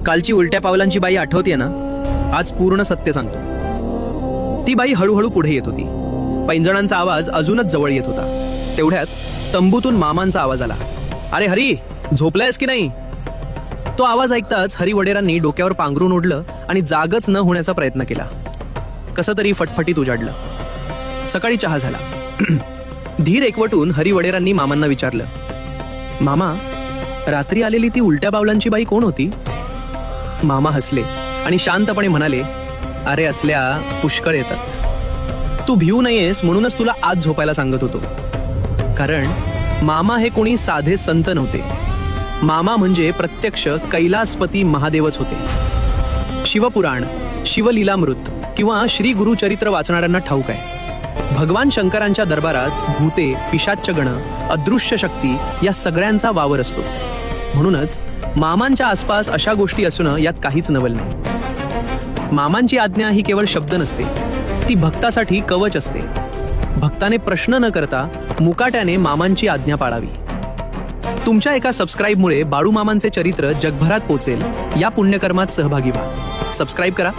कालची उलट्या पावलांची बाई आठवतेय ना? आज पूर्ण सत्य सांगतो. ती बाई हळूहळू पुढे येत होती. पैंजणांचा आवाज अजूनच जवळ येत होता. तेवढ्यात तंबूतून मामांचा आवाज आला. अरे हरी, झोपलायस की नाही? तो आवाज ऐकताच हरी वडेरांनी डोक्यावर पांघरून ओढलं आणि जागच न होण्याचा प्रयत्न केला. कसं तरी फटफटीत उजाडलं. सकाळी चहा झाला. धीर एकवटून हरी वडेरांनी मामांना विचारलं, मामा, रात्री आलेली ती उलट्या पावलांची बाई कोण होती? मामा हसले आणि शांतपणे म्हणाले, अरे असल्या पुष्कळ येतात. तू भिवू नयेस म्हणूनच तुला आज झोपायला सांगत होतो. कारण मामा हे कोणी साधे संत नव्हते. मामा म्हणजे प्रत्यक्ष कैलासपती महादेवच होते. शिवपुराण, शिवलीलामृत किंवा श्री गुरुचरित्र वाचणाऱ्यांना ठाऊक आहे, भगवान शंकरांच्या दरबारात भूते, पिशाच्चगण, अदृश्य शक्ती या सगळ्यांचा वावर असतो. म्हणूनच मामांच्या आसपास अशा गोष्टी असणं यात काहीच नवल नाही. मामांची आज्ञा ही केवळ शब्द नसते, ती भक्तासाठी कवच असते. भक्ताने प्रश्न न करता मुकाट्याने मामांची आज्ञा पाळावी. तुमच्या एका सबस्क्राईबमुळे बाळू मामांचे चरित्र जगभरात पोचेल. या पुण्यकर्मात सहभागी व्हा. सबस्क्राईब करा.